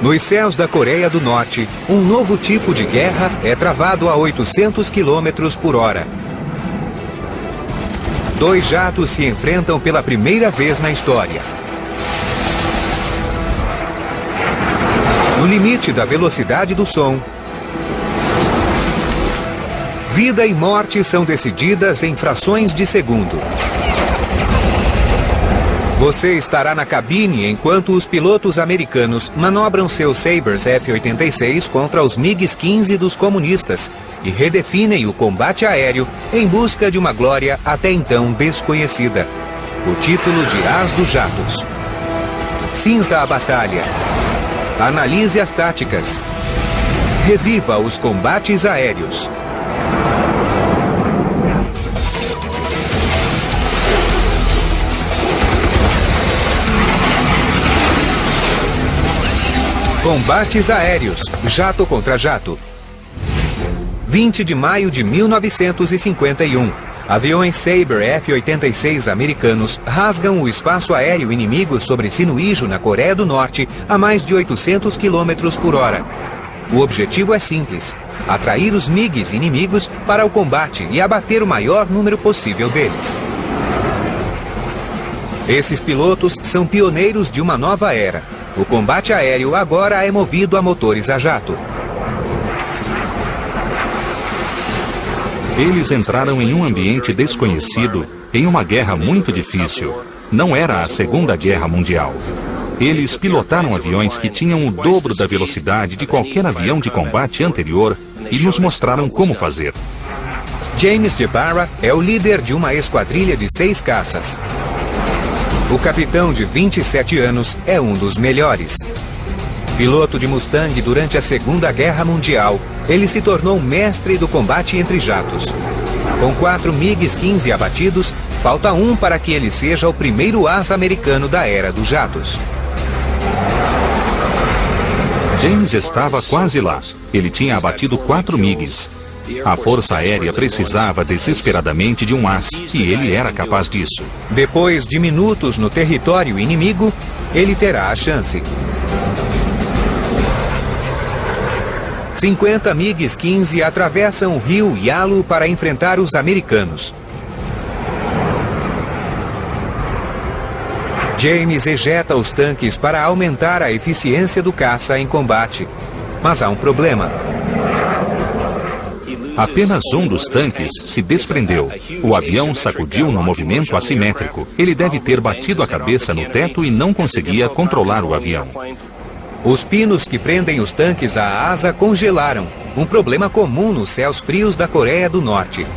Nos céus da Coreia do Norte, um novo tipo de guerra é travado a 800 km por hora. Dois jatos se enfrentam pela primeira vez na história. No limite da velocidade do som, vida e morte são decididas em frações de segundo. Você estará na cabine enquanto os pilotos americanos manobram seus Sabres F-86 contra os MiG-15 dos comunistas e redefinem o combate aéreo em busca de uma glória até então desconhecida. O título de As dos Jatos. Sinta a batalha. Analise as táticas. Reviva os combates aéreos. Combates aéreos, jato contra jato. 20 de maio de 1951. Aviões Sabre F-86 americanos rasgam o espaço aéreo inimigo sobre Sinuiju, na Coreia do Norte, a mais de 800 km por hora. O objetivo é simples: atrair os MiGs inimigos para o combate e abater o maior número possível deles. Esses pilotos são pioneiros de uma nova era. O combate aéreo agora é movido a motores a jato. Eles entraram em um ambiente desconhecido, em uma guerra muito difícil. Não era a Segunda Guerra Mundial. Eles pilotaram aviões que tinham o dobro da velocidade de qualquer avião de combate anterior e nos mostraram como fazer. James Jebara é o líder de uma esquadrilha de 6 caças. O capitão de 27 anos é um dos melhores. Piloto de Mustang durante a Segunda Guerra Mundial, ele se tornou mestre do combate entre jatos. Com 4 MiG-15 abatidos, falta um para que ele seja o primeiro asa americano da era dos jatos. James estava quase lá. Ele tinha abatido 4 MiGs. A Força Aérea precisava desesperadamente de um as, e ele era capaz disso. Depois de minutos no território inimigo, ele terá a chance. 50 MiG-15 atravessam o rio Yalu para enfrentar os americanos. James ejeta os tanques para aumentar a eficiência do caça em combate. Mas há um problema. Apenas um dos tanques se desprendeu. O avião sacudiu no movimento assimétrico. Ele deve ter batido a cabeça no teto e não conseguia controlar o avião. Os pinos que prendem os tanques à asa congelaram, um problema comum nos céus frios da Coreia do Norte.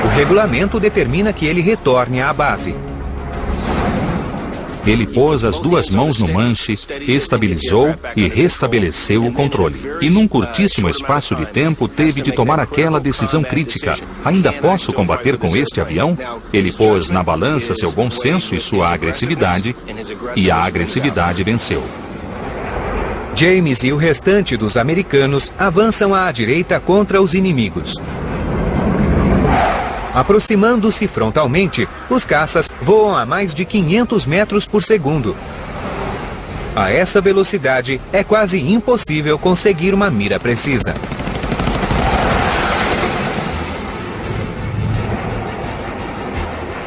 O regulamento determina que ele retorne à base. Ele pôs as 2 mãos no manche, estabilizou e restabeleceu o controle. E num curtíssimo espaço de tempo teve de tomar aquela decisão crítica. Ainda posso combater com este avião? Ele pôs na balança seu bom senso e sua agressividade, e a agressividade venceu. James e o restante dos americanos avançam à direita contra os inimigos. Aproximando-se frontalmente, os caças voam a mais de 500 metros por segundo. A essa velocidade, é quase impossível conseguir uma mira precisa.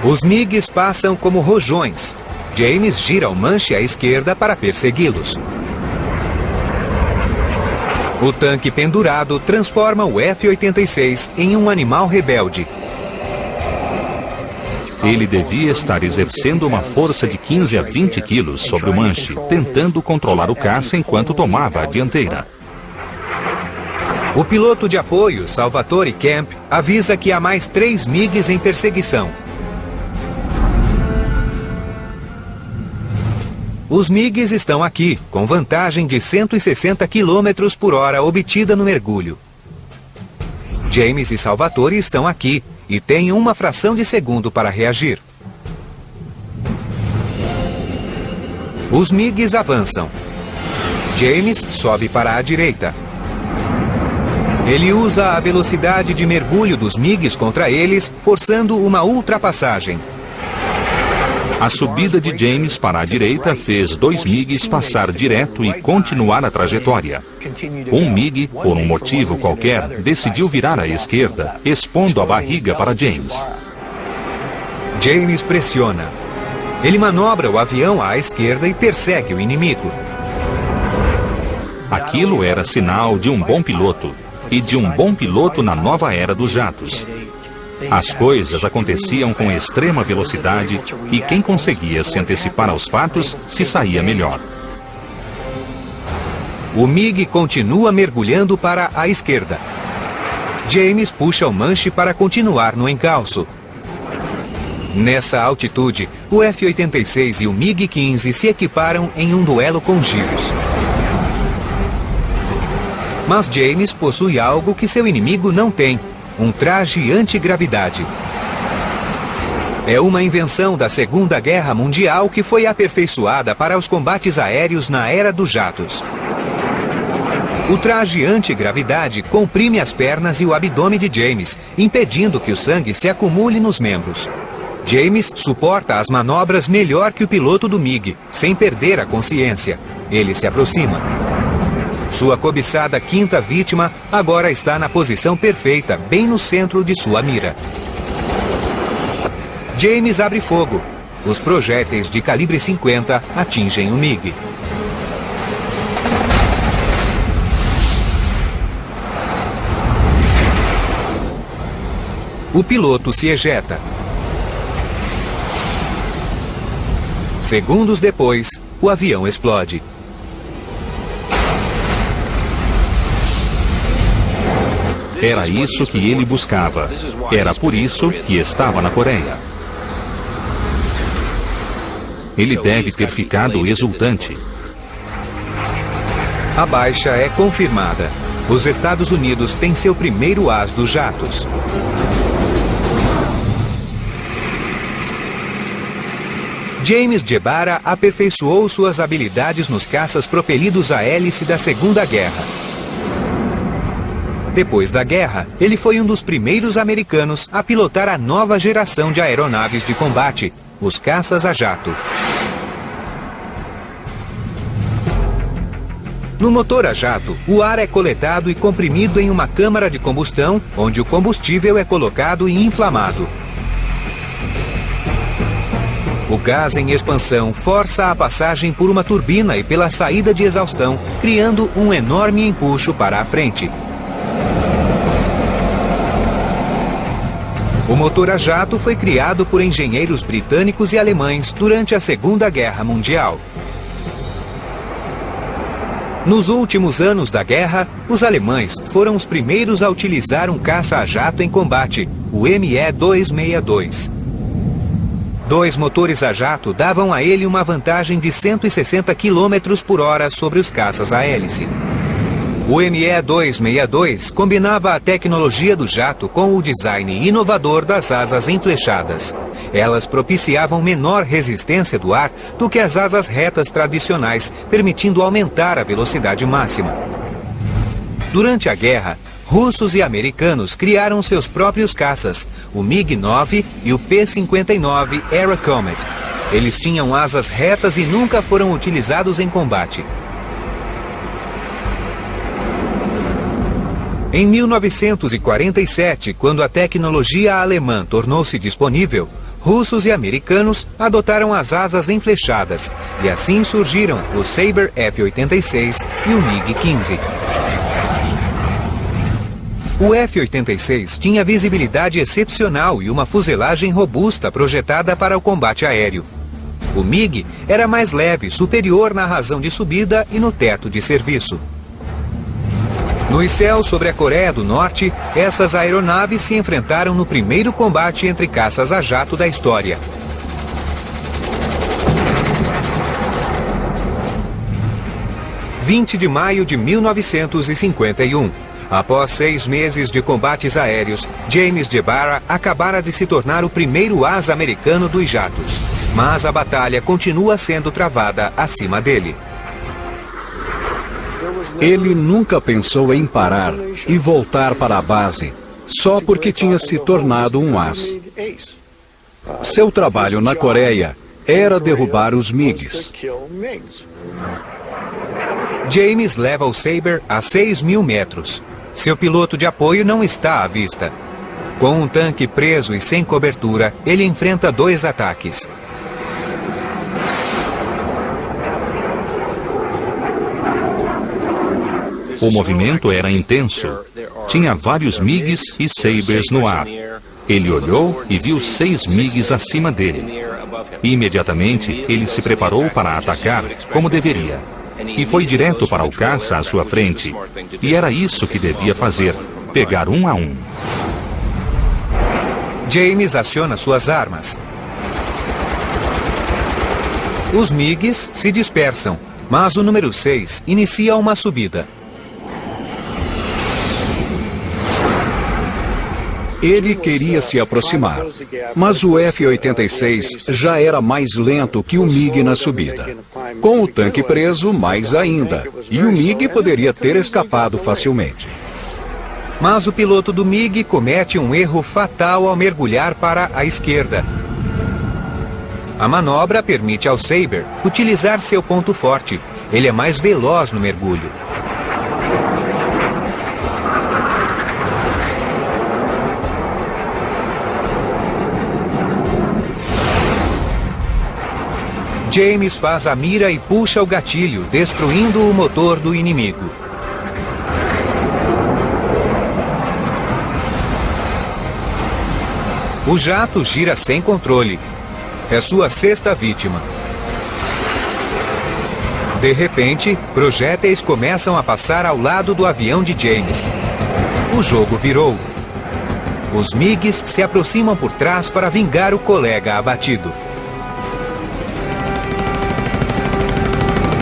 Os MiGs passam como rojões. James gira o manche à esquerda para persegui-los. O tanque pendurado transforma o F-86 em um animal rebelde. Ele devia estar exercendo uma força de 15 a 20 quilos sobre o manche, tentando controlar o caça enquanto tomava a dianteira. O piloto de apoio, Salvatore Kemp, avisa que há mais 3 MiGs em perseguição. Os MiGs estão aqui, com vantagem de 160 km por hora obtida no mergulho. James e Salvatore estão aqui e têm uma fração de segundo para reagir. Os MiGs avançam. James sobe para a direita. Ele usa a velocidade de mergulho dos MiGs contra eles, forçando uma ultrapassagem. A subida de James para a direita fez 2 MiGs passar direto e continuar a trajetória. Um MiG, por um motivo qualquer, decidiu virar à esquerda, expondo a barriga para James. James pressiona. Ele manobra o avião à esquerda e persegue o inimigo. Aquilo era sinal de um bom piloto, e de um bom piloto na nova era dos jatos. As coisas aconteciam com extrema velocidade e quem conseguia se antecipar aos fatos se saía melhor. O MiG continua mergulhando para a esquerda. James puxa o manche para continuar no encalço. Nessa altitude, o F-86 e o MiG-15 se equiparam em um duelo com giros. Mas James possui algo que seu inimigo não tem: um traje antigravidade. É uma invenção da Segunda Guerra Mundial que foi aperfeiçoada para os combates aéreos na era dos jatos. O traje antigravidade comprime as pernas e o abdômen de James, impedindo que o sangue se acumule nos membros. James suporta as manobras melhor que o piloto do MiG, sem perder a consciência. Ele se aproxima. Sua cobiçada quinta vítima agora está na posição perfeita, bem no centro de sua mira. James abre fogo. Os projéteis de calibre 50 atingem o MiG. O piloto se ejeta. Segundos depois, o avião explode. Era isso que ele buscava. Era por isso que estava na Coreia. Ele deve ter ficado exultante. A baixa é confirmada. Os Estados Unidos têm seu primeiro as dos jatos. James Gebara aperfeiçoou suas habilidades nos caças propelidos a hélice da Segunda Guerra. Depois da guerra, ele foi um dos primeiros americanos a pilotar a nova geração de aeronaves de combate, os caças a jato. No motor a jato, o ar é coletado e comprimido em uma câmara de combustão, onde o combustível é colocado e inflamado. O gás em expansão força a passagem por uma turbina e pela saída de exaustão, criando um enorme empuxo para a frente. O motor a jato foi criado por engenheiros britânicos e alemães durante a Segunda Guerra Mundial. Nos últimos anos da guerra, os alemães foram os primeiros a utilizar um caça a jato em combate, o Me-262. 2 motores a jato davam a ele uma vantagem de 160 km por hora sobre os caças a hélice. O Me-262 combinava a tecnologia do jato com o design inovador das asas enflechadas. Elas propiciavam menor resistência do ar do que as asas retas tradicionais, permitindo aumentar a velocidade máxima. Durante a guerra, russos e americanos criaram seus próprios caças, o MiG-9 e o P-59 Era Comet. Eles tinham asas retas e nunca foram utilizados em combate. Em 1947, quando a tecnologia alemã tornou-se disponível, russos e americanos adotaram as asas enflechadas, e assim surgiram o Sabre F-86 e o MiG-15. O F-86 tinha visibilidade excepcional e uma fuselagem robusta projetada para o combate aéreo. O MiG era mais leve, superior na razão de subida e no teto de serviço. Nos céus sobre a Coreia do Norte, essas aeronaves se enfrentaram no primeiro combate entre caças a jato da história. – 20 de maio de 1951. Após 6 meses de combates aéreos, James Gebara acabara de se tornar o primeiro asa americano dos jatos. Mas a batalha continua sendo travada acima dele. Ele nunca pensou em parar e voltar para a base, só porque tinha se tornado um as. Seu trabalho na Coreia era derrubar os MiGs. James leva o Sabre a 6.000 metros. Seu piloto de apoio não está à vista. Com um tanque preso e sem cobertura, ele enfrenta 2 ataques. O movimento era intenso. Tinha vários MiGs e Sabres no ar. Ele olhou e viu 6 MiGs acima dele. Imediatamente, ele se preparou para atacar como deveria. E foi direto para o caça à sua frente. E era isso que devia fazer, pegar um a um. James aciona suas armas. Os MiGs se dispersam, mas o número 6 inicia uma subida. Ele queria se aproximar, mas o F-86 já era mais lento que o MiG na subida. Com o tanque preso, mais ainda, e o MiG poderia ter escapado facilmente. Mas o piloto do MiG comete um erro fatal ao mergulhar para a esquerda. A manobra permite ao Sabre utilizar seu ponto forte. Ele é mais veloz no mergulho. James faz a mira e puxa o gatilho, destruindo o motor do inimigo. O jato gira sem controle. É sua 6ª vítima. De repente, projéteis começam a passar ao lado do avião de James. O jogo virou. Os MiGs se aproximam por trás para vingar o colega abatido.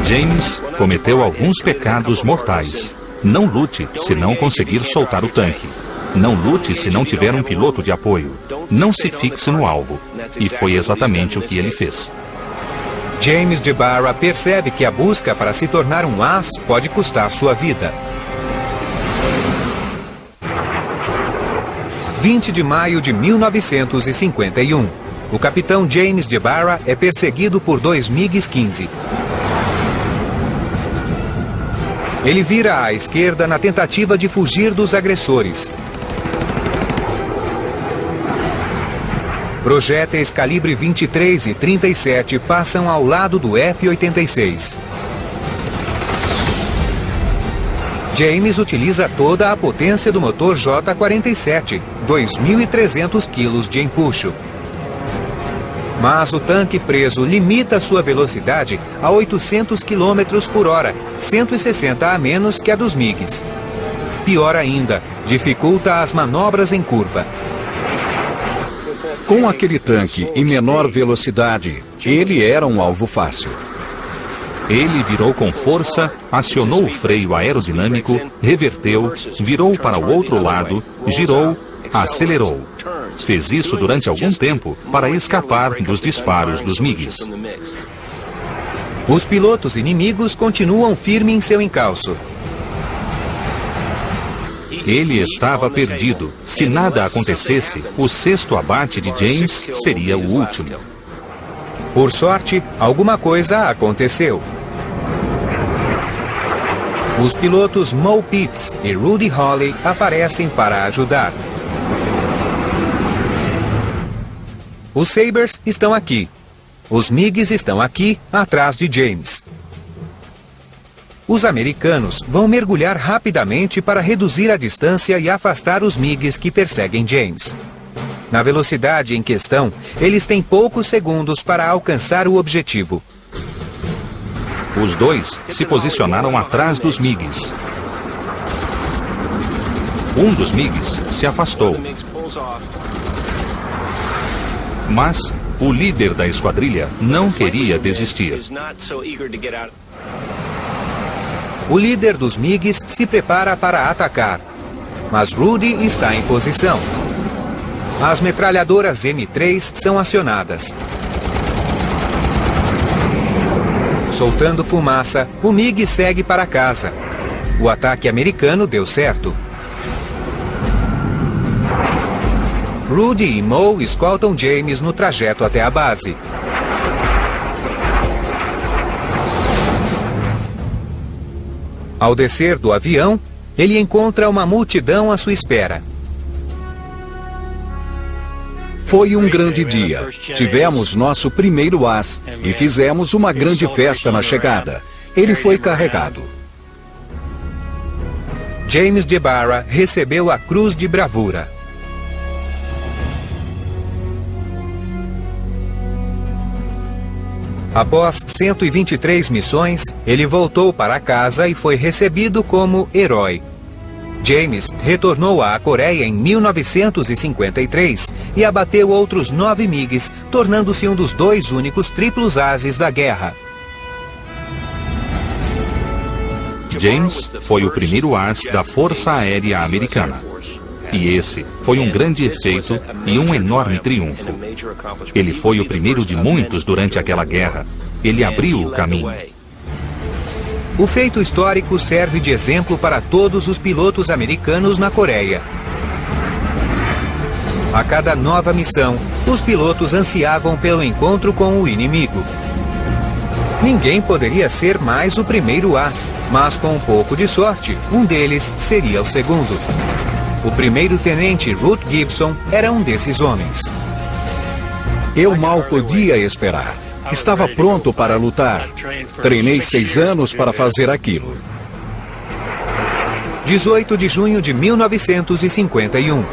James cometeu alguns pecados mortais. Não lute se não conseguir soltar o tanque. Não lute se não tiver um piloto de apoio. Não se fixe no alvo. E foi exatamente o que ele fez. James de Barra percebe que a busca para se tornar um as pode custar sua vida. 20 de maio de 1951. O capitão James de Barra é perseguido por 2 MiGs-15. Ele vira à esquerda na tentativa de fugir dos agressores. Projéteis calibre 23 e 37 passam ao lado do F-86. James utiliza toda a potência do motor J-47, 2.300 kg de empuxo. Mas o tanque preso limita sua velocidade a 800 km por hora, 160 a menos que a dos MiGs. Pior ainda, dificulta as manobras em curva. Com aquele tanque em menor velocidade, ele era um alvo fácil. Ele virou com força, acionou o freio aerodinâmico, reverteu, virou para o outro lado, girou, acelerou. Fez isso durante algum tempo para escapar dos disparos dos MiGs. Os pilotos inimigos continuam firmes em seu encalço. Ele estava perdido. Se nada acontecesse, o 6º abate de James seria o último. Por sorte, alguma coisa aconteceu. Os pilotos Mo Pitts e Rudy Holly aparecem para ajudar. Os Sabres estão aqui. Os MiGs estão aqui, atrás de James. Os americanos vão mergulhar rapidamente para reduzir a distância e afastar os MiGs que perseguem James. Na velocidade em questão, eles têm poucos segundos para alcançar o objetivo. Os dois se posicionaram atrás dos MiGs. Um dos MiGs se afastou. Mas o líder da esquadrilha não queria desistir. O líder dos MiGs se prepara para atacar, mas Rudy está em posição. As metralhadoras M3 são acionadas. Soltando fumaça, o MiG segue para casa. O ataque americano deu certo. Rudy e Mo escoltam James no trajeto até a base. Ao descer do avião, ele encontra uma multidão à sua espera. Foi um grande dia. Tivemos nosso primeiro as e fizemos uma grande festa na chegada. Ele foi carregado. James Jebara recebeu a Cruz de Bravura. Após 123 missões, ele voltou para casa e foi recebido como herói. James retornou à Coreia em 1953 e abateu outros 9 MiGs, tornando-se um dos 2 únicos triplos ases da guerra. James foi o primeiro as da Força Aérea Americana. E esse foi um grande efeito e um enorme triunfo. Ele foi o primeiro de muitos durante aquela guerra. Ele abriu o caminho. O feito histórico serve de exemplo para todos os pilotos americanos na Coreia. A cada nova missão, os pilotos ansiavam pelo encontro com o inimigo. Ninguém poderia ser mais o primeiro as, mas com um pouco de sorte, um deles seria o segundo. O primeiro-tenente Ruth Gibson era um desses homens. Eu mal podia esperar. Estava pronto para lutar. Treinei 6 anos para fazer aquilo. 18 de junho de 1951.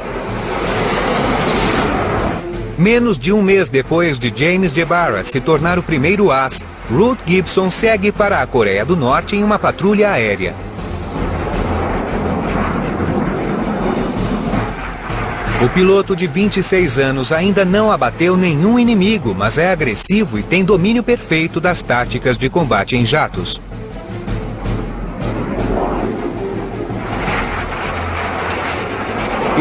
Menos de um mês depois de James Jebara se tornar o primeiro as, Ruth Gibson segue para a Coreia do Norte em uma patrulha aérea. O piloto de 26 anos ainda não abateu nenhum inimigo, mas é agressivo e tem domínio perfeito das táticas de combate em jatos.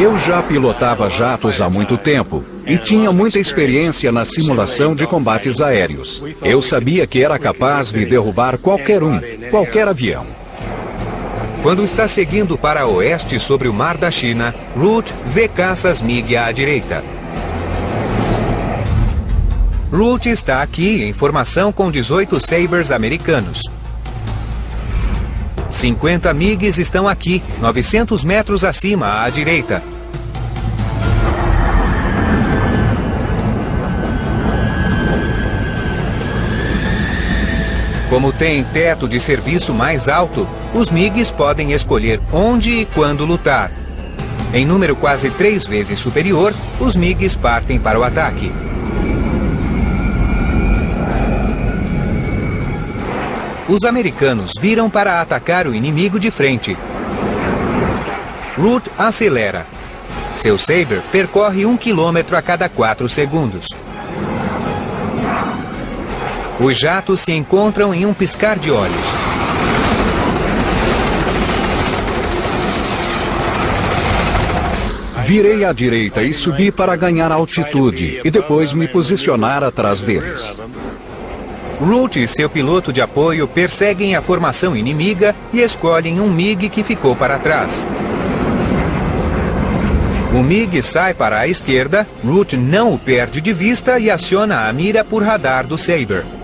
Eu já pilotava jatos há muito tempo e tinha muita experiência na simulação de combates aéreos. Eu sabia que era capaz de derrubar qualquer avião. Quando está seguindo para oeste sobre o Mar da China, Ruth vê caças MiG à direita. Ruth está aqui em formação com 18 Sabres americanos. 50 MiGs estão aqui, 900 metros acima à direita. Como tem teto de serviço mais alto, os MiGs podem escolher onde e quando lutar. Em número quase 3 vezes superior, os MiGs partem para o ataque. Os americanos viram para atacar o inimigo de frente. Ruth acelera. Seu Sabre percorre 1 quilômetro a cada 4 segundos. Os jatos se encontram em um piscar de olhos. Virei à direita e subi para ganhar altitude e depois me posicionar atrás deles. Ruth e seu piloto de apoio perseguem a formação inimiga e escolhem um MiG que ficou para trás. O MiG sai para a esquerda, Ruth não o perde de vista e aciona a mira por radar do Sabre.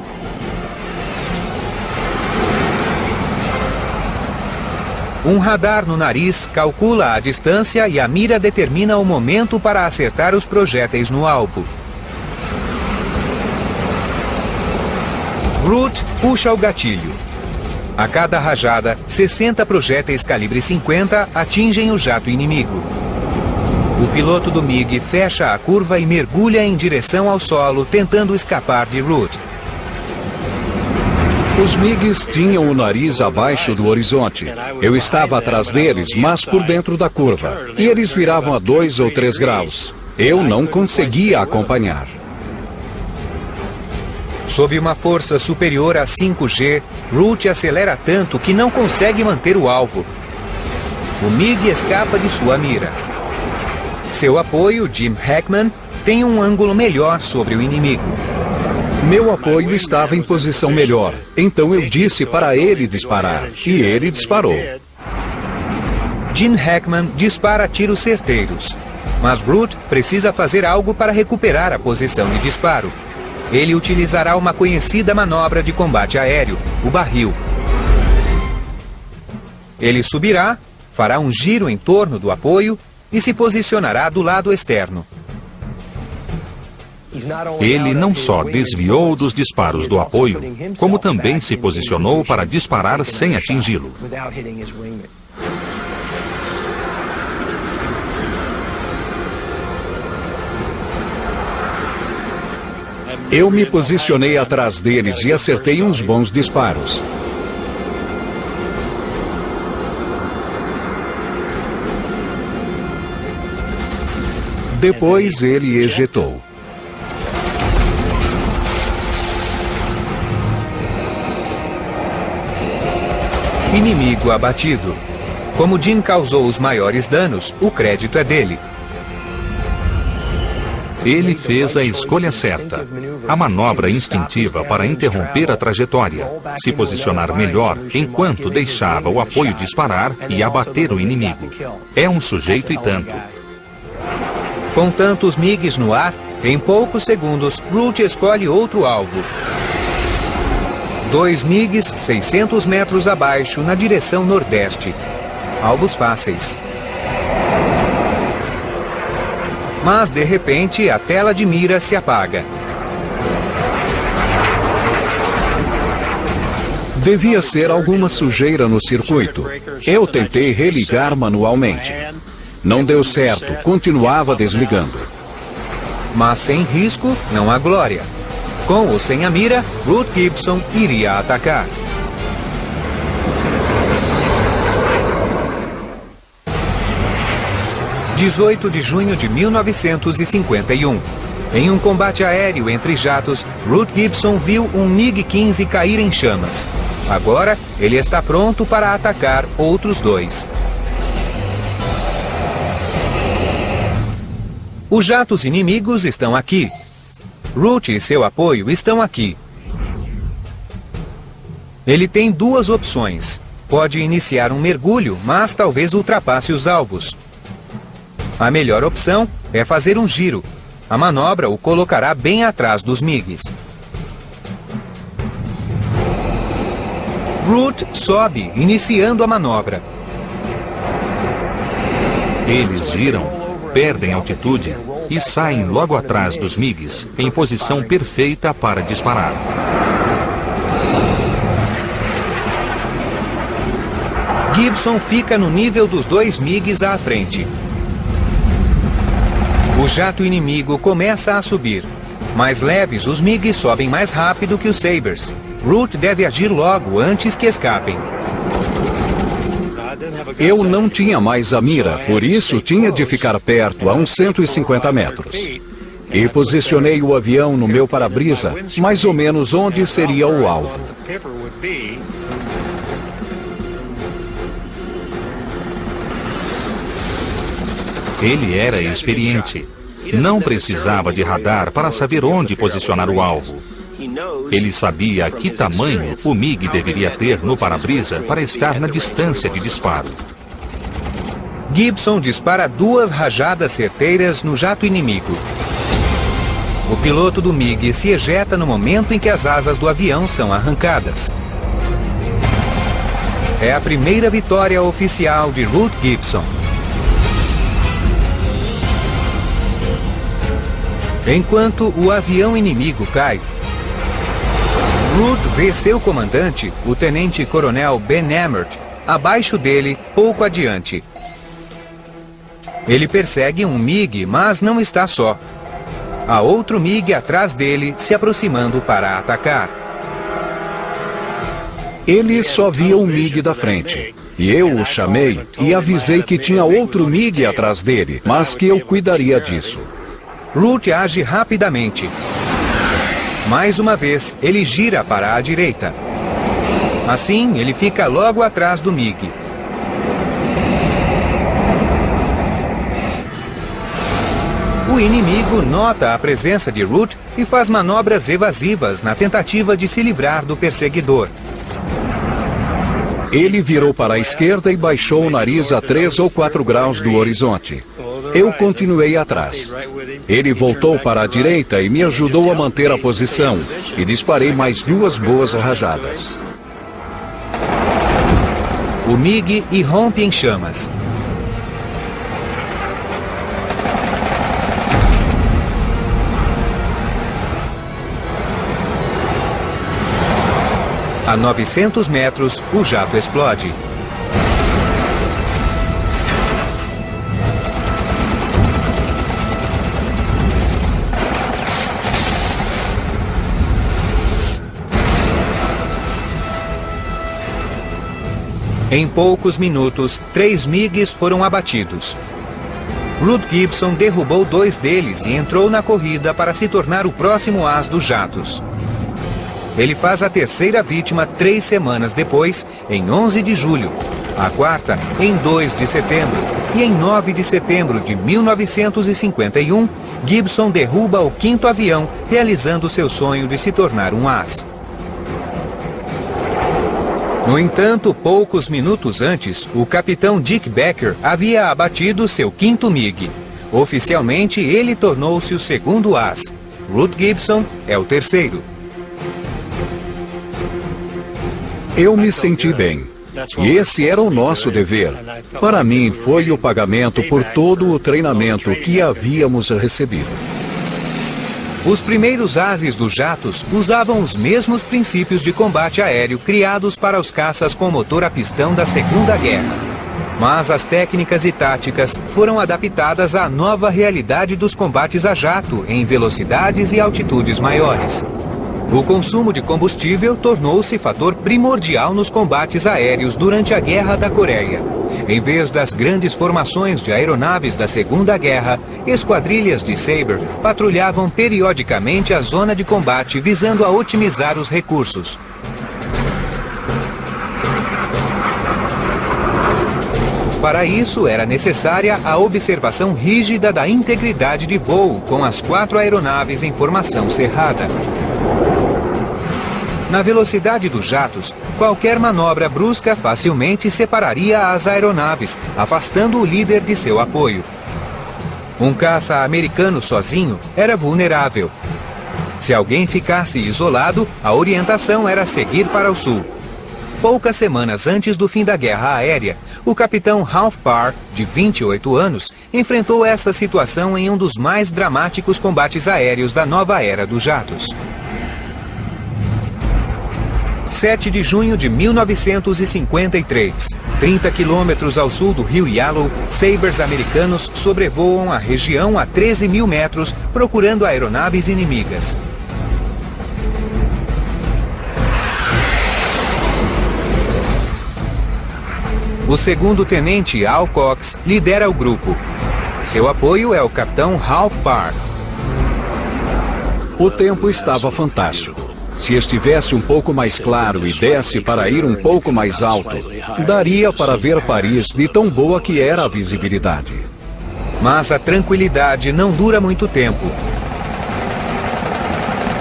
Um radar no nariz calcula a distância e a mira determina o momento para acertar os projéteis no alvo. Ruth puxa o gatilho. A cada rajada, 60 projéteis calibre 50 atingem o jato inimigo. O piloto do MiG fecha a curva e mergulha em direção ao solo, tentando escapar de Ruth. Os MiGs tinham o nariz abaixo do horizonte. Eu estava atrás deles, mas por dentro da curva. E eles viravam a 2 ou 3 graus. Eu não conseguia acompanhar. Sob uma força superior a 5G, Ruth acelera tanto que não consegue manter o alvo. O MiG escapa de sua mira. Seu apoio, Jim Heckman, tem um ângulo melhor sobre o inimigo. Meu apoio estava em posição melhor, então eu disse para ele disparar, e ele disparou. Jim Heckman dispara tiros certeiros, mas Ruth precisa fazer algo para recuperar a posição de disparo. Ele utilizará uma conhecida manobra de combate aéreo, o barril. ele subirá, fará um giro em torno do apoio e se posicionará do lado externo. Ele não só desviou dos disparos do apoio, como também se posicionou para disparar sem atingi-lo. Eu me posicionei atrás deles e acertei uns bons disparos. Depois ele ejetou. Inimigo abatido. Como Jim causou os maiores danos, o crédito é dele. Ele fez a escolha certa. A manobra instintiva para interromper a trajetória, se posicionar melhor enquanto deixava o apoio disparar e abater o inimigo. É um sujeito e tanto. Com tantos MiGs no ar, em poucos segundos, Root escolhe outro alvo. 2 MiGs 600 metros abaixo, na direção nordeste. Alvos fáceis. Mas, de repente, a tela de mira se apaga. Devia ser alguma sujeira no circuito. Eu tentei religar manualmente. Não deu certo, continuava desligando. Mas sem risco, não há glória. Com ou sem a mira, Root Gibson iria atacar. – 18 de junho de 1951. Em um combate aéreo entre jatos, Root Gibson viu um MiG-15 cair em chamas. Agora, ele está pronto para atacar outros 2. Os jatos inimigos estão aqui. Root e seu apoio estão aqui. Ele tem 2 opções. Pode iniciar um mergulho, mas talvez ultrapasse os alvos. A melhor opção é fazer um giro. A manobra o colocará bem atrás dos MiGs. Root sobe, iniciando a manobra. Eles giram, perdem altitude e saem logo atrás dos MiGs, em posição perfeita para disparar. Gibson fica no nível dos 2 MiGs à frente. O jato inimigo começa a subir. Mais leves, os MiGs sobem mais rápido que os Sabres. Root deve agir logo, antes que escapem. Eu não tinha mais a mira, por isso tinha de ficar perto, a uns 150 metros. E posicionei o avião no meu para-brisa, mais ou menos onde seria o alvo. Ele era experiente. Não precisava de radar para saber onde posicionar o alvo. Ele sabia a que tamanho o MiG deveria ter no para-brisa para estar na distância de disparo. Gibson dispara 2 rajadas certeiras no jato inimigo. O piloto do MiG se ejeta no momento em que as asas do avião são arrancadas. É a primeira vitória oficial de Root Gibson. Enquanto o avião inimigo cai, Root vê seu comandante, o tenente-coronel Ben Emmert, abaixo dele, pouco adiante. Ele persegue um MiG, mas não está só. Há outro MiG atrás dele, se aproximando para atacar. Ele só via o MiG da frente. E eu o chamei e avisei que tinha outro MiG atrás dele, mas que eu cuidaria disso. Root age rapidamente. Mais uma vez, ele gira para a direita. Assim, ele fica logo atrás do MiG. O inimigo nota a presença de Root e faz manobras evasivas na tentativa de se livrar do perseguidor. Ele virou para a esquerda e baixou o nariz a 3 ou 4 graus do horizonte. Eu continuei atrás. Ele voltou para a direita e me ajudou a manter a posição, e disparei mais 2 boas rajadas. o MiG irrompe em chamas. A 900 metros, o jato explode. Em poucos minutos, 3 MiGs foram abatidos. Ruth Gibson derrubou 2 deles e entrou na corrida para se tornar o próximo as dos jatos. Ele faz a terceira vítima 3 semanas depois, em 11 de julho, a quarta em 2 de setembro, e em 9 de setembro de 1951, Gibson derruba o 5º avião, realizando seu sonho de se tornar um as. No entanto, poucos minutos antes, o capitão Dick Becker havia abatido seu 5º MiG. Oficialmente, ele tornou-se o 2º as. Ruth Gibson é o 3º. Eu me senti bem. E esse era o nosso dever. Para mim, foi o pagamento por todo o treinamento que havíamos recebido. Os primeiros ases dos jatos usavam os mesmos princípios de combate aéreo criados para os caças com motor a pistão da Segunda Guerra. Mas as técnicas e táticas foram adaptadas à nova realidade dos combates a jato em velocidades e altitudes maiores. O consumo de combustível tornou-se fator primordial nos combates aéreos durante a Guerra da Coreia. Em vez das grandes formações de aeronaves da Segunda Guerra, esquadrilhas de Sabre patrulhavam periodicamente a zona de combate visando a otimizar os recursos. Para isso, era necessária a observação rígida da integridade de voo com as 4 aeronaves em formação cerrada. Na velocidade dos jatos, qualquer manobra brusca facilmente separaria as aeronaves, afastando o líder de seu apoio. Um caça americano sozinho era vulnerável. Se alguém ficasse isolado, a orientação era seguir para o sul. Poucas semanas antes do fim da guerra aérea, o capitão Ralph Parr, de 28 anos, enfrentou essa situação em um dos mais dramáticos combates aéreos da nova era dos jatos. 7 de junho de 1953. 30 quilômetros ao sul do rio Yalu, Sabres americanos sobrevoam a região a 13 mil metros, procurando aeronaves inimigas. O segundo-tenente Al Cox lidera o grupo. Seu apoio é o capitão Ralph Parr. O tempo estava fantástico. Se estivesse um pouco mais claro e desse para ir um pouco mais alto, daria para ver Paris de tão boa que era a visibilidade. Mas a tranquilidade não dura muito tempo.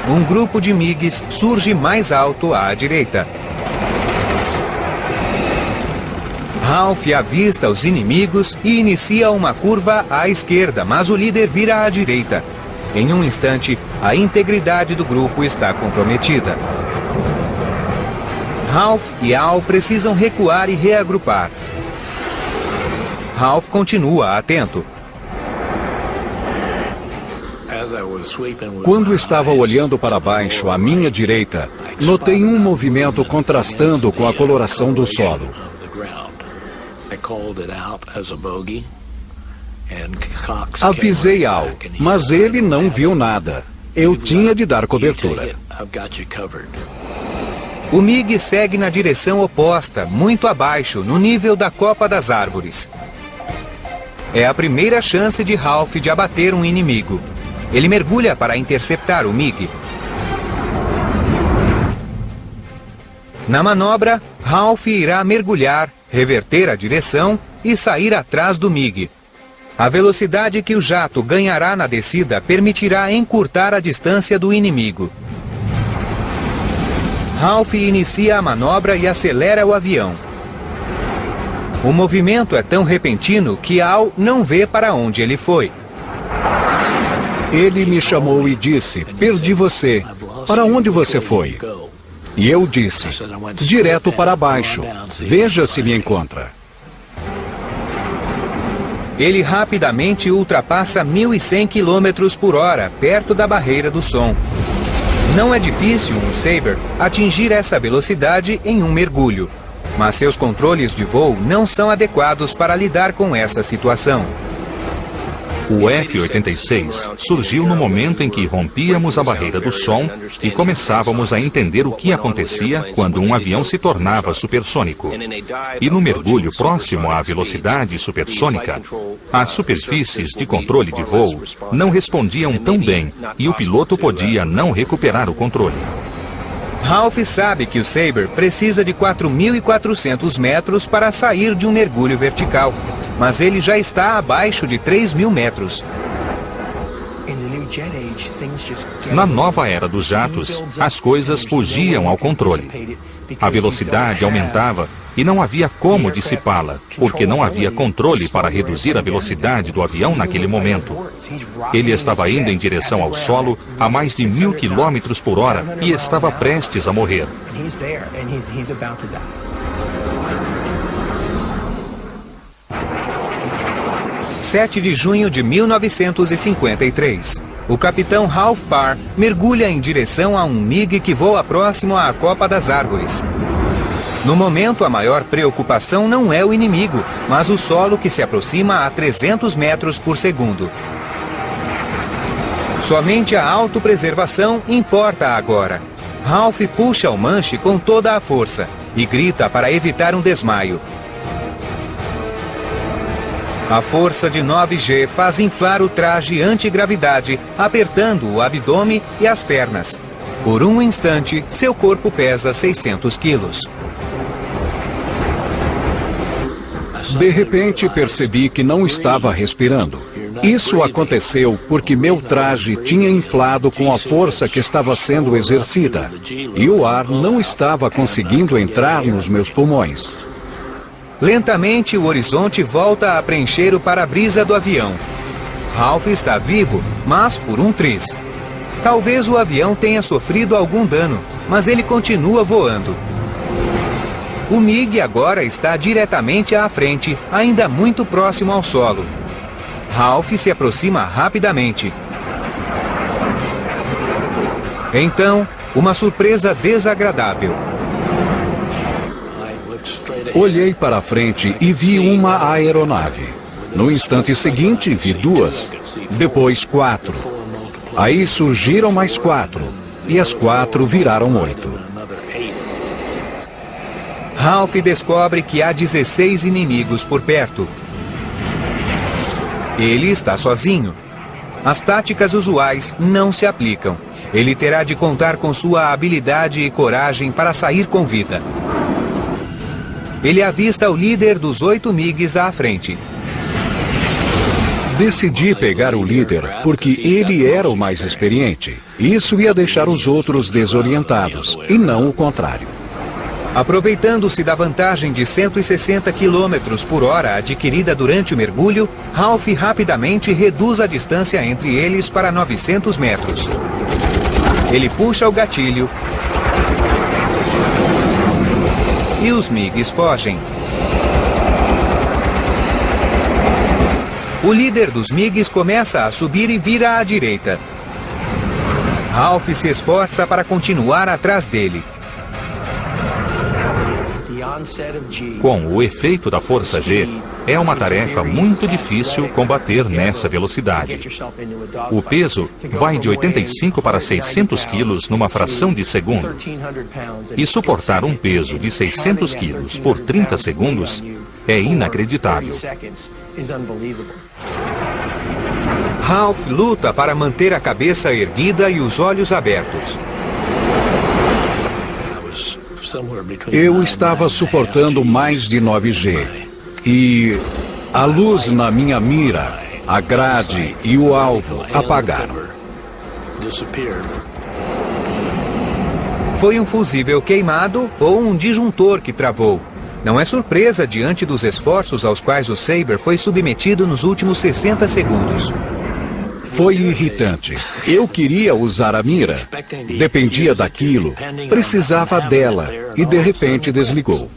Um grupo de MiGs surge mais alto à direita. Ralph avista os inimigos e inicia uma curva à esquerda, mas o líder vira à direita. Em um instante, a integridade do grupo está comprometida. Ralph e Al precisam recuar e reagrupar. Ralph continua atento. Quando estava olhando para baixo, à minha direita, notei um movimento contrastando com a coloração do solo. Avisei Al, mas ele não viu nada. Eu tinha de dar cobertura. O MiG segue na direção oposta, muito abaixo, no nível da copa das árvores. É a primeira chance de Ralph de abater um inimigo. Ele mergulha para interceptar o MiG. Na manobra, Ralph irá mergulhar, reverter a direção e sair atrás do MiG. A velocidade que o jato ganhará na descida permitirá encurtar a distância do inimigo. Ralph inicia a manobra e acelera o avião. O movimento é tão repentino que Al não vê para onde ele foi. Ele me chamou e disse: "Perdi você. Para onde você foi?" E eu disse, direto para baixo, veja se me encontra. Ele rapidamente ultrapassa 1.100 km por hora, perto da barreira do som. Não é difícil um Sabre atingir essa velocidade em um mergulho, mas seus controles de voo não são adequados para lidar com essa situação. O F-86 surgiu no momento em que rompíamos a barreira do som e começávamos a entender o que acontecia quando um avião se tornava supersônico. E no mergulho próximo à velocidade supersônica, as superfícies de controle de voo não respondiam tão bem e o piloto podia não recuperar o controle. Ralph sabe que o Sabre precisa de 4.400 metros para sair de um mergulho vertical, mas ele já está abaixo de 3.000 metros. Na nova era dos jatos, as coisas fugiam ao controle. A velocidade aumentava e não havia como dissipá-la, porque não havia controle para reduzir a velocidade do avião naquele momento. Ele estava indo em direção ao solo a mais de 1.000 km por hora e estava prestes a morrer. 7 de junho de 1953. O capitão Ralph Parr mergulha em direção a um MiG que voa próximo à Copa das Árvores. No momento, a maior preocupação não é o inimigo, mas o solo que se aproxima a 300 metros por segundo. Somente a autopreservação importa agora. Ralph puxa o manche com toda a força e grita para evitar um desmaio. A força de 9G faz inflar o traje antigravidade, apertando o abdômen e as pernas. Por um instante, seu corpo pesa 600 quilos. De repente, percebi que não estava respirando. Isso aconteceu porque meu traje tinha inflado com a força que estava sendo exercida, e o ar não estava conseguindo entrar nos meus pulmões. Lentamente, o horizonte volta a preencher o para-brisa do avião. Ralph está vivo, mas por um triz. Talvez o avião tenha sofrido algum dano, mas ele continua voando. O MiG agora está diretamente à frente, ainda muito próximo ao solo. Ralph se aproxima rapidamente. Então, uma surpresa desagradável. Olhei para frente e vi uma aeronave. No instante seguinte, vi 2. Depois 4. Aí surgiram mais 4. E as 4 viraram 8. Ralph descobre que há 16 inimigos por perto. Ele está sozinho. As táticas usuais não se aplicam. Ele terá de contar com sua habilidade e coragem para sair com vida. Ele avista o líder dos 8 MiGs à frente. Decidi pegar o líder porque ele era o mais experiente. Isso ia deixar os outros desorientados, e não o contrário. Aproveitando-se da vantagem de 160 km por hora adquirida durante o mergulho, Ralph rapidamente reduz a distância entre eles para 900 metros. Ele puxa o gatilho e os MiGs fogem. O líder dos MiGs começa a subir e vira à direita. Ralph se esforça para continuar atrás dele. Com o efeito da força G, é uma tarefa muito difícil combater nessa velocidade. O peso vai de 85 para 600 quilos numa fração de segundo. E suportar um peso de 600 quilos por 30 segundos é inacreditável. Ralph luta para manter a cabeça erguida e os olhos abertos. Eu estava suportando mais de 9G. E a luz na minha mira, a grade e o alvo apagaram. Foi um fusível queimado ou um disjuntor que travou. Não é surpresa diante dos esforços aos quais o Sabre foi submetido nos últimos 60 segundos. Foi irritante. Eu queria usar a mira. Dependia daquilo. Precisava dela. E de repente desligou.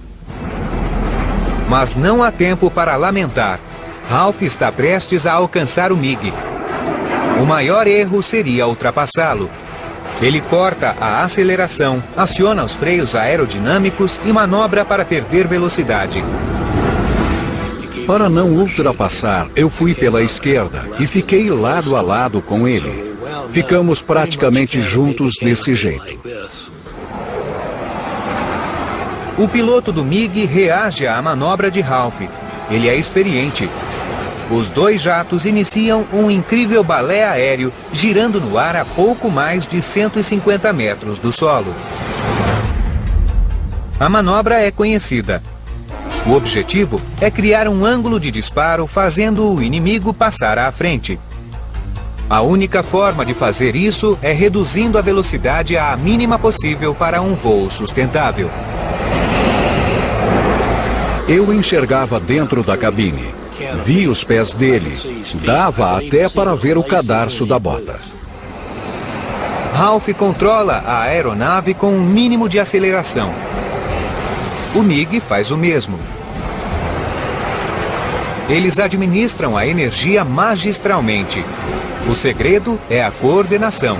Mas não há tempo para lamentar. Ralph está prestes a alcançar o MiG. O maior erro seria ultrapassá-lo. Ele corta a aceleração, aciona os freios aerodinâmicos e manobra para perder velocidade. Para não ultrapassar, eu fui pela esquerda e fiquei lado a lado com ele. Ficamos praticamente juntos desse jeito. O piloto do MiG reage à manobra de Ralph. Ele é experiente. Os dois jatos iniciam um incrível balé aéreo, girando no ar a pouco mais de 150 metros do solo. A manobra é conhecida. O objetivo é criar um ângulo de disparo fazendo o inimigo passar à frente. A única forma de fazer isso é reduzindo a velocidade à mínima possível para um voo sustentável. Eu enxergava dentro da cabine. Vi os pés dele. Dava até para ver o cadarço da bota. Ralph controla a aeronave com um mínimo de aceleração. O MiG faz o mesmo. Eles administram a energia magistralmente. O segredo é a coordenação.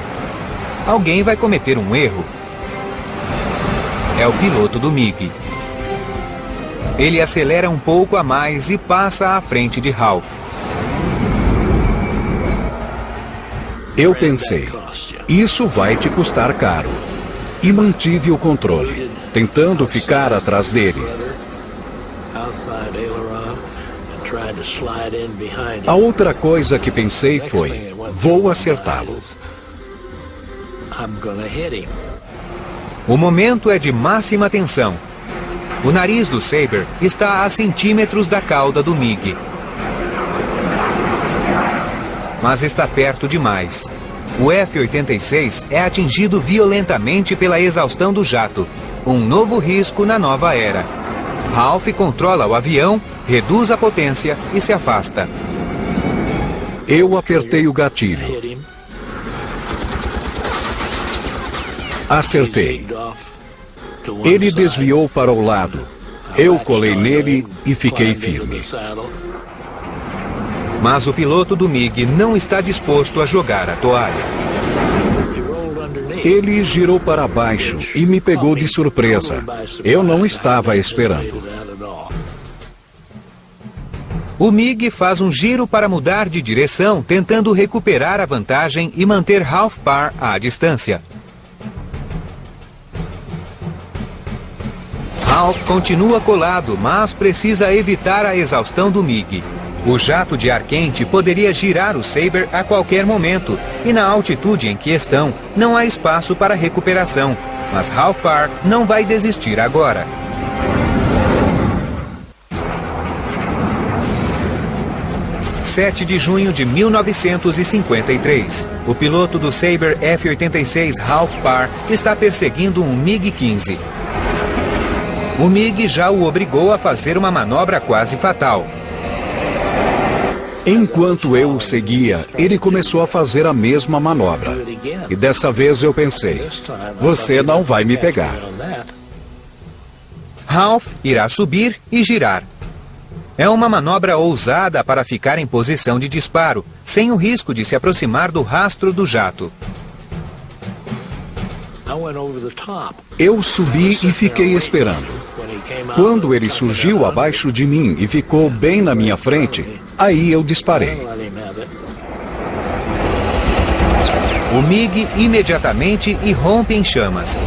Alguém vai cometer um erro. É o piloto do MiG. Ele acelera um pouco a mais e passa à frente de Ralph. Eu pensei, isso vai te custar caro. E mantive o controle, tentando ficar atrás dele. A outra coisa que pensei foi, vou acertá-lo. O momento é de máxima tensão. O nariz do Sabre está a centímetros da cauda do MiG. Mas está perto demais. O F-86 é atingido violentamente pela exaustão do jato. Um novo risco na nova era. Ralph controla o avião, reduz a potência e se afasta. Eu apertei o gatilho. Acertei. Ele desviou para o lado. Eu colei nele e fiquei firme. Mas o piloto do MiG não está disposto a jogar a toalha. Ele girou para baixo e me pegou de surpresa. Eu não estava esperando. O MiG faz um giro para mudar de direção, tentando recuperar a vantagem e manter Ralph Parr à distância. Ralph continua colado, mas precisa evitar a exaustão do MiG. O jato de ar quente poderia girar o Sabre a qualquer momento, e na altitude em que estão, não há espaço para recuperação. Mas Ralph Parr não vai desistir agora. – 7 de junho de 1953. O piloto do Sabre F-86 Ralph Parr está perseguindo um MiG-15. O MiG já o obrigou a fazer uma manobra quase fatal. Enquanto eu o seguia, ele começou a fazer a mesma manobra. E dessa vez eu pensei, você não vai me pegar. Ralph irá subir e girar. É uma manobra ousada para ficar em posição de disparo, sem o risco de se aproximar do rastro do jato. Eu subi e fiquei esperando. Quando ele surgiu abaixo de mim e ficou bem na minha frente, aí eu disparei. O MiG imediatamente irrompe em chamas.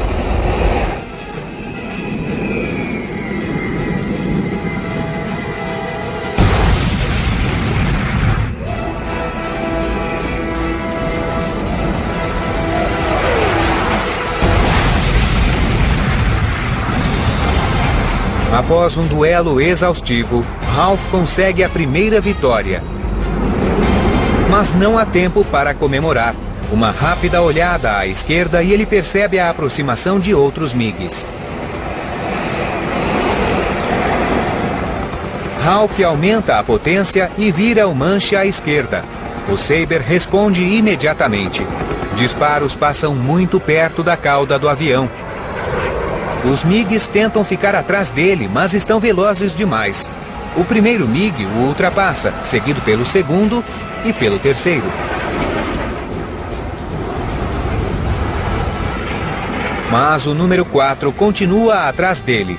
Após um duelo exaustivo, Ralph consegue a primeira vitória. Mas não há tempo para comemorar. Uma rápida olhada à esquerda e ele percebe a aproximação de outros MiGs. Ralph aumenta a potência e vira o manche à esquerda. O Sabre responde imediatamente. Disparos passam muito perto da cauda do avião. Os MiGs tentam ficar atrás dele, mas estão velozes demais. O primeiro MiG o ultrapassa, seguido pelo segundo e pelo terceiro. Mas o número 4 continua atrás dele.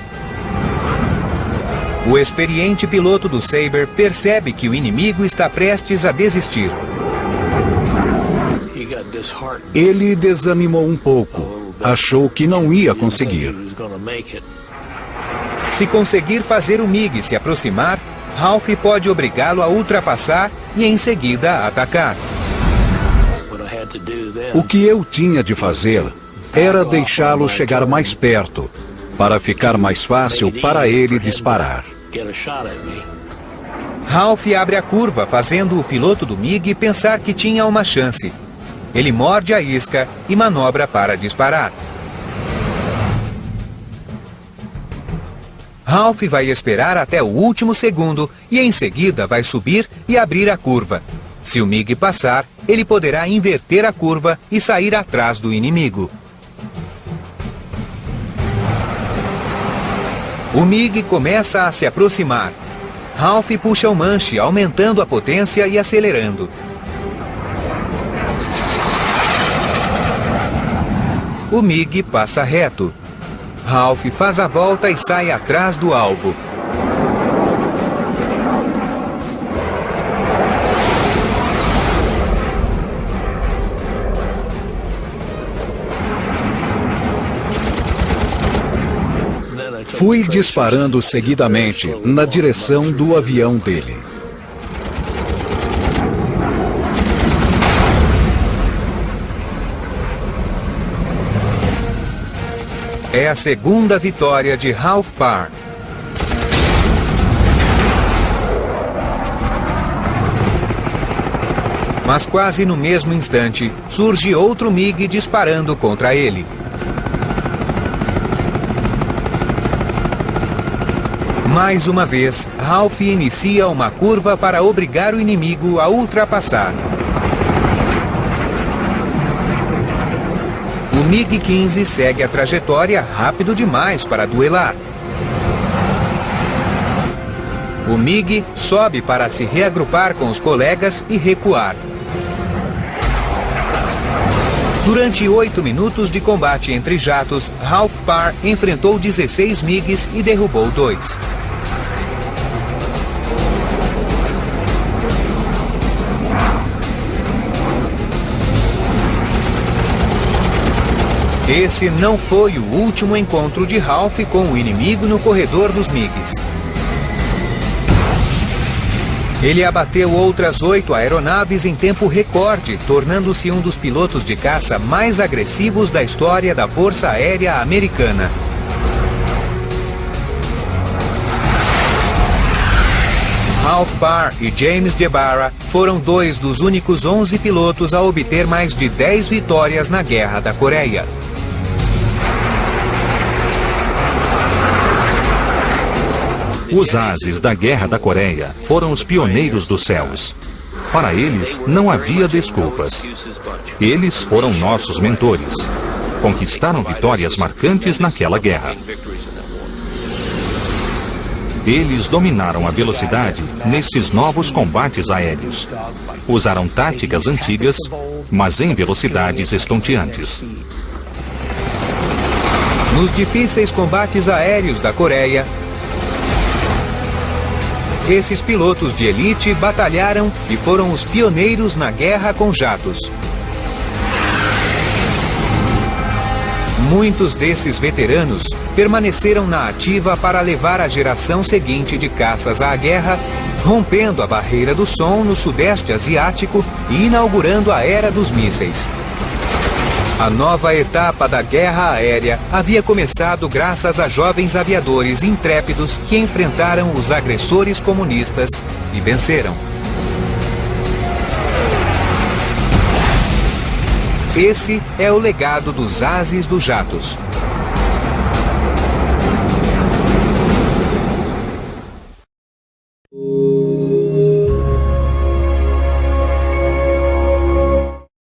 O experiente piloto do Sabre percebe que o inimigo está prestes a desistir. Ele desanimou um pouco. Achou que não ia conseguir. Se conseguir fazer o MiG se aproximar, Ralph pode obrigá-lo a ultrapassar e em seguida atacar. O que eu tinha de fazer era deixá-lo chegar mais perto, para ficar mais fácil para ele disparar. Ralph abre a curva, fazendo o piloto do MiG pensar que tinha uma chance. Ele morde a isca e manobra para disparar. Ralph vai esperar até o último segundo e em seguida vai subir e abrir a curva. Se o MiG passar, ele poderá inverter a curva e sair atrás do inimigo. O MiG começa a se aproximar. Ralph puxa o manche, aumentando a potência e acelerando. O MiG passa reto. Ralph faz a volta e sai atrás do alvo. Fui disparando seguidamente na direção do avião dele. É a segunda vitória de Ralph Parr. Mas quase no mesmo instante, surge outro MiG disparando contra ele. Mais uma vez, Ralph inicia uma curva para obrigar o inimigo a ultrapassar. O MiG-15 segue a trajetória rápido demais para duelar. O MiG sobe para se reagrupar com os colegas e recuar. Durante 8 minutos de combate entre jatos, Ralph Parr enfrentou 16 MiGs e derrubou 2. Esse não foi o último encontro de Ralph com o inimigo no corredor dos MiGs. Ele abateu outras 8 aeronaves em tempo recorde, tornando-se um dos pilotos de caça mais agressivos da história da Força Aérea Americana. Ralph Parr e James Jebara foram 2 dos únicos 11 pilotos a obter mais de 10 vitórias na Guerra da Coreia. Os ases da Guerra da Coreia foram os pioneiros dos céus. Para eles, não havia desculpas. Eles foram nossos mentores. Conquistaram vitórias marcantes naquela guerra. Eles dominaram a velocidade nesses novos combates aéreos. Usaram táticas antigas, mas em velocidades estonteantes. Nos difíceis combates aéreos da Coreia, esses pilotos de elite batalharam e foram os pioneiros na guerra com jatos. Muitos desses veteranos permaneceram na ativa para levar a geração seguinte de caças à guerra, rompendo a barreira do som no Sudeste Asiático e inaugurando a era dos mísseis. A nova etapa da guerra aérea havia começado graças a jovens aviadores intrépidos que enfrentaram os agressores comunistas e venceram. Esse é o legado dos ases dos jatos.